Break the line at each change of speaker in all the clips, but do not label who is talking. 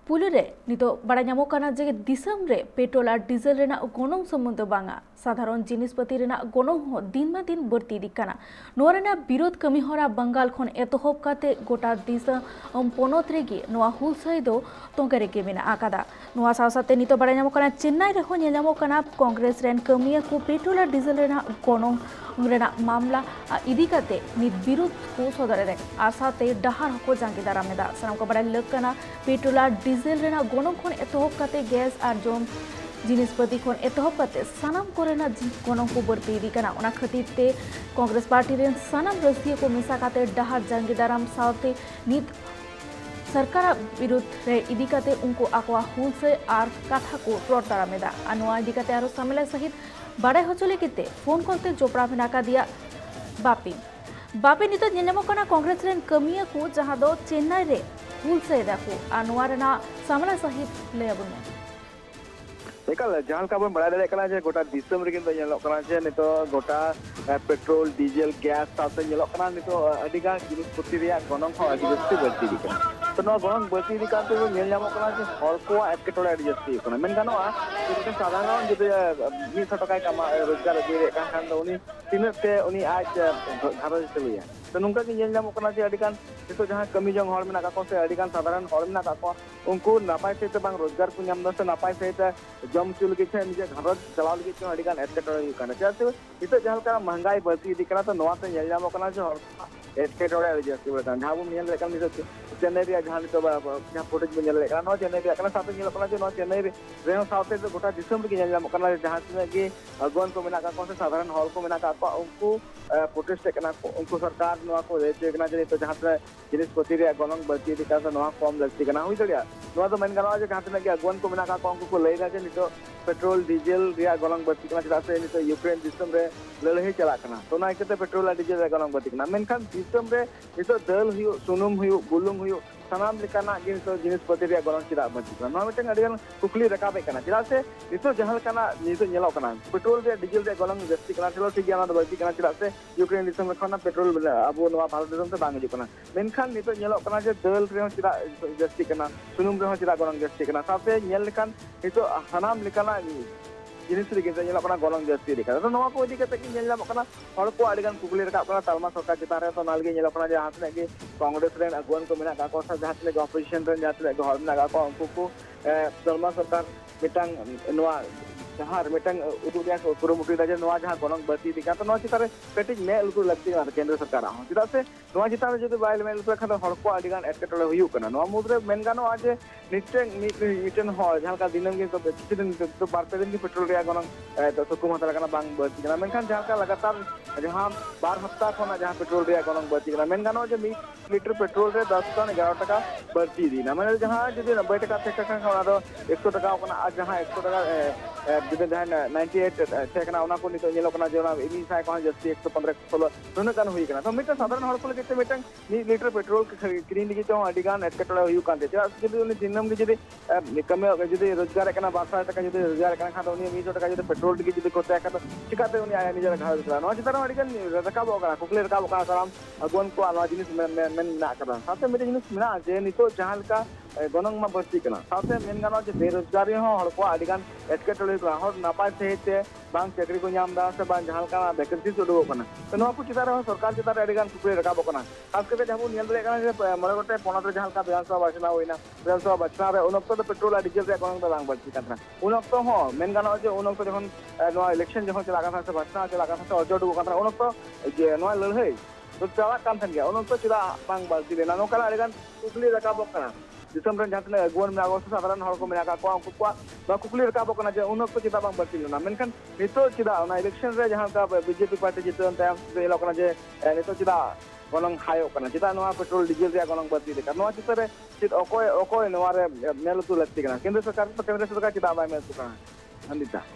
पुलुरे नितो बड़ा ᱧᱟᱢᱚᱜ ᱠᱟᱱᱟ ᱡᱮ ᱫᱤᱥᱚᱢ ᱨᱮ ᱯᱮᱴᱨᱳᱞ ᱟᱨ ᱰᱤᱡᱮᱞ ᱨᱮᱱᱟᱜ ᱜᱚᱱᱚᱝ ᱥᱩᱢᱩᱝ ᱫᱚ ᱵᱟᱝᱟ ᱥᱟᱫᱷᱟᱨᱚᱱ ᱡᱤᱱᱤᱥᱯᱟᱹᱛᱤ ᱨᱮᱱᱟᱜ ᱜᱚᱱᱚᱝ ᱦᱚᱸ ᱫᱤᱱᱢᱟ ᱫᱤन ᱵᱟᱹᱲᱛᱤ ᱤᱫᱤᱜ ᱠᱟᱱᱟ। ᱱᱚᱣᱟ ᱨᱮᱱᱟᱜ ᱵᱤᱨᱳᱫ ᱠᱟᱹᱢᱤᱦᱚᱨᱟ ᱵᱟᱝᱜᱟᱞ ᱠᱷᱚᱱ ᱮᱛᱚᱦᱚᱵ ᱠᱟᱛᱮ ᱜᱚᱴᱟ ᱫᱤᱥᱚᱢ ᱯᱚᱱᱚᱛ ᱨᱮᱜᱮ ᱱᱚᱣᱟ ᱦᱩᱞᱥᱟᱹᱭ ᱫᱚ ᱛᱚᱸᱜᱮ ᱨᱮᱜᱮ ᱢᱮᱱᱟᱜ ᱟᱠᱟᱫᱟ। ᱱᱚᱣᱟ ᱥᱟᱶ ᱥᱟᱶᱛᱮ ᱱᱤᱛᱚᱜ ᱵᱟᱲᱟᱭ ᱧᱟᱢᱚᱜ ᱠᱟᱱᱟ ᱪᱮᱱᱱᱟᱭ ᱨᱮᱦᱚᱸ ᱧᱮᱞ ᱧᱟᱢᱚᱜ ᱠᱟᱱᱟ ᱠᱚᱝᱜᱨᱮᱥ ᱨᱮᱱ ᱠᱟᱹᱢᱤᱭᱟᱹ ᱠᱚ ᱯᱮᱴᱨᱳᱞ ᱟᱨ ᱰᱤᱡᱮᱞ ᱨᱮᱱᱟᱜ ᱜᱚᱱᱚᱝ ᱨᱮᱱᱟᱜ ᱢᱟᱢᱞᱟ ᱤᱫᱤ ᱠᱟᱛᱮ ᱱᱤᱛ ᱵᱤᱨᱳᱫ ᱠᱚ ᱥᱚᱫᱚᱨᱮᱫᱟ ᱟᱨ ᱥᱟᱶᱛᱮ ᱰᱟᱦᱟᱨ ᱦᱚᱸᱠᱚ ᱡᱟᱸᱜᱮ ᱫᱟᱨᱟᱢ ᱮᱫᱟ। ᱥᱟᱱᱟᱢ ᱠᱚ ᱵᱟᱲᱟᱭ ᱞᱟᱹᱠ ᱠᱟᱱᱟ पेट्रोल और डिजेल रेना गनोंग खन एतहब काते गैस और जम जिनिसपाती खन एतहब काते सानाम कोरेना गनोंग को बढ़ती इदी काना ओना खातिर ते कांग्रेस पार्टी रेन सानाम रसिया को मेसा काते डहार जांगे दाराम सावते नित सरकार विरुद्ध रे इदी काते उनको आकवा हुलसे और कथा को रोड दारामेदा अनुआ इदी काते आरो सामेला सहित बाड़े हचले किते फोन करते जोपड़ा मेनाका दिया बापी नितो नेनेमोकना कांग्रेस रेन कमिया को जहां दो चेन्नई रे हुलसे दाको अनुआ रेना सामेला सहित लेबुन
एकाल जहां का बन बड़ा दे कना जे गोटा दिसम रे किन नेलो कना जे नितो गोटा पेट्रोल डीजल गैस साथे नेलो कना नितो अधिका जिनिस पत्ति रिया गनों हो अधि जस्ती बढ़ती दी कना तो नो गनों बढ़ती दी काते नेल नामो कना जे हर को एटकेटोले अधि जस्ती कना मेन गानोआ जे साधारण जे 200 टका कमा रोजगार दिरे कान खान दो उनी तिनते उनी आज घरज चलिया तो नुंका की नेल नामो कना जे अधिकान नितो जहां कमी जंग हर मेना का से अधिकान साधारण हर मेना का उनको नापाय से बांग रोजगार को नाम दस नापाय से जम चुल के निजे घर चलाव लगे अड़ान एटकेटोड़े चलते नित जहाँ का महंगाई बढ़ती इदी तो नवा से नामो एटकेटोड़े जास्ती बढ़ता जहाँ बन नित चेन्नई जहाँ नित जहाँ फुटेज बन चेन्नई साथ चेन्नई साथे गोटा दिसम रे जहाँ तीन की अगुन को मेना से साधारण हल को मेना उनको प्रोटेस्ट उनको सरकार को रेचे जहाँ जिनिसपति गनों बढ़ती कम लगती हुई दाड़ा मेन गाना जहाँ तीन की अगुन को मेना उनको को लैदा नित पेट्रोल डीजल गनों बढ़ती चेदा से नित यूक्रेन दिसम रे लड़ाई चलाना तो इकते पेट्रोल और डीजल गनों बढ़ती मेनखान दिसम रे नित दाल सुनुम बुलुंग सानाम लेकाना जिनिसपति गनों चेदा बढ़ती मिट्टन कुकली रकाबे चेदा से नित जहाँ नित पेट्रोल डीजल गनों जास्ती चलो ठीक है बढ़ती चेदा से यूक्रेन दिसम खन पेट्रोल अब भारत दिसम से बांग हजूना मेनखान नित दाल चेदा जास्ती सुनुम चेदा गनों जास्ती साथे नित सानाम लेकाना जिनिस गनों जास्ती तो नवा को इदी कते हर को आडिगान कुकली रकाब तालमा सरकार चितान रे तो नालगे जहाँ तीन की कांग्रेस रेन अगुन को मेना जहाँ तीन अपोजिशन रेन जहाँ तीन हर मेना उनको को तालमा सरकार मिटांग जहाँ मिटांग उदुरिया कुरुमुटु दा जे जहाँ गनों बढ़ती तो चितान कटिज मे उल्कु लगती केंद्र सरकार चेदा से चितान जो बाय मेल खान हर को आडिगान एटकेटोड़े हुयुकना मुद्रे मेन गानोआ जे मिट्टन हर जहाँ का दिनम के किसी दिन तो बारपे दिन की पेट्रोल गनों सुकुम हतारा बांग बढ़ती मेनखान जहाँ का लगातार जहाँ 12 हफ्ता खना जहाँ पेट्रोल गनों बढ़ती मेन गानोआ जे 1 लीटर पेट्रोल रे 10 टन 11 टका बढ़ती दी मैंने जहाँ जो 90 टका थे 100 टका जहाँ 100 टका जुदे जहाँ 98 थे को नित साय को जास्ती 115 116 नुना हुई तो मिट्टन साधारण हर को लगे मिट्टन 1 लीटर पेट्रोल किरीन लगे अड़ान एटकेटोड़े हुई जुदी दिनम के जुदी कमे जुदी रोजगार 12,000 टका जुदी रोजगार खान 100 टका जुदी पेट्रोल टी जुदी करते चिकाते निजे घर चला चितान अड़ान रकाब कुकली रकाब साराम अगुन को जिनिस मेना साथे मिट्टे जिनिस मेना जे नित जहाँ गनों मा बढ़ती साथे मेन गाना जे बेरोजगारी हर को अड़ान एटकेटोड़े हर नापाय सहित बांग चाकरी को नामदा से बांग जहाँ का वैकेंसीज उडुकोना तो नवा को चितान सरकार चितान अड़ान कुकली रकाब खास करके जहाँ बन दाड़ा मोड़े गोटे पनत जहाँ विधानसभा बाछना होना विधानसभा बाछना उन तो पेट्रोल और डीजल गनों तो बांग बढ़ती उन मेन गाना उन जो इलेक्शन जो चला से बाछना चला से अजो उडुक उन लड़ाई तो चलान गया उन चेदा बांग बढ़ती लेना नौका अड़ान कुकली रकाब दिसम जहाँ तीन अगुन मेना साधारण हर को मेना उनको कुकली रकाब उन चेदा बांग बढ़ती लेना मेनखान नित चेदा इलेक्शन रे जहाँ का बीजेपी पार्टी जितन तयम जे नित चेदा गनों हायोना चेदा पेट्रोल डीजल गनों बढ़ती चित्र चेद अकोय मेल उतु लगती केंद्र सरकार चेदा बै मेल उतुना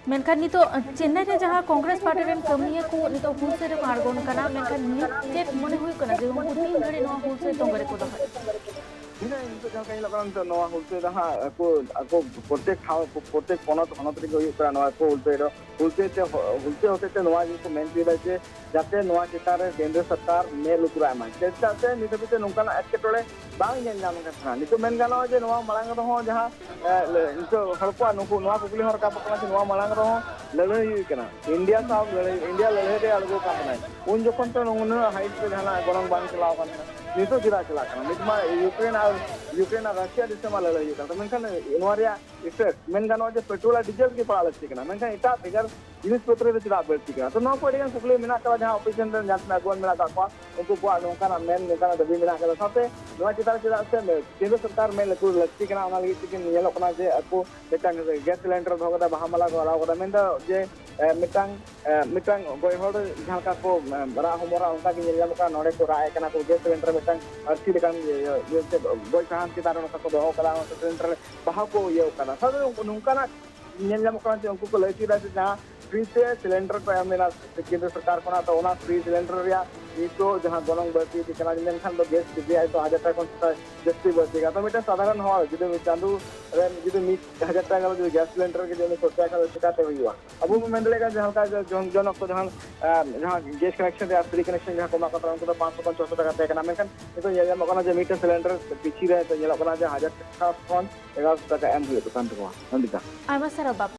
मेनखान नितो चेन्नई रे जहाँ कांग्रेस पार्टी रेन कमिया को नितो हुलसे रे आड़गोन कना मेनखान चेक मने हुई कना जे उनको 3 घड़ी नो हुलसे तोंगरे को दो
Ini untuk jangka ini lakukan untuk Noah Hulse dah aku protek ponot regi huyu kara Noah aku Hulse te Noah ji ko main pida je jate Noah chitare kendra sarkar mel utura ma jate nithabite nongkana etketole bang nyel nyam kan nitu main gano je Noah malang roho jaha nitu harpa nuku Noah publi hor ka pakana Noah malang roho lalai huyu kana India sab lalai India lalai de algo ka nai un jokon to nonguna height pe jana gorong bang chalaw kan nitu tidak silakan nitu ma Ukraine और Russia जैसे माला लगी था तो मैंने इनवारिया effect मैंने कहा जो petrol और डीजल की पड़ा लगती है मैंने इटा फिगर जिनिस पत्र रे चिरा बेरती है तो नो पड़ेगा कुकले मिना करा जहां ऑपरेशन रे जात में अगवन मिला का उनको को नोका ना मेन नोका ना दबी मिला का साथे नोआ चितार चिरा से केंद्र सरकार में लगती के ना ओना लगी कि नियलो कना जे ako मिटांग गैस सिलेंडर भगदा बहामला गरा गरा मेन दा जे मिटांग गोय होड़ जहां का को बरा हमरा उनका के नियलो का नोडे को राय कना को गैस सिलेंडर मिटांग अर्थी लेकन ये से गोय कहां चितार उनका को दो कला सिलेंडर बहा को ये कना साथे उनका ना नियलो कना उनको को लगी दा जहां फ्री से सिलेंडर पे मेरा केंद्र सरकार को ना तो ओना फ्री सिलेंडर या तो जहां गोनंग बढ़ती थी कना जिन खान तो गैस दिया तो 1000 टाका जस्ती बढ़तीगा तो मिटा साधारण हो जुदे चांदू जुदे 1000 टाका जो गैस सिलेंडर के जो सोचा का शिकायत हुईवा अब वो मंडलेगा जहां का जन को जहां गैस कनेक्शन या फ्री कनेक्शन जहां को मा का उनको तो 500 टाका पे कना मेनखान तो ये मकना जो मीटर सिलेंडर पीछी रहे तो ये लोग ना 1000 टाका फोन 11 टाका एम हुई तो कान तो नंदिका
आयमा सारा बाप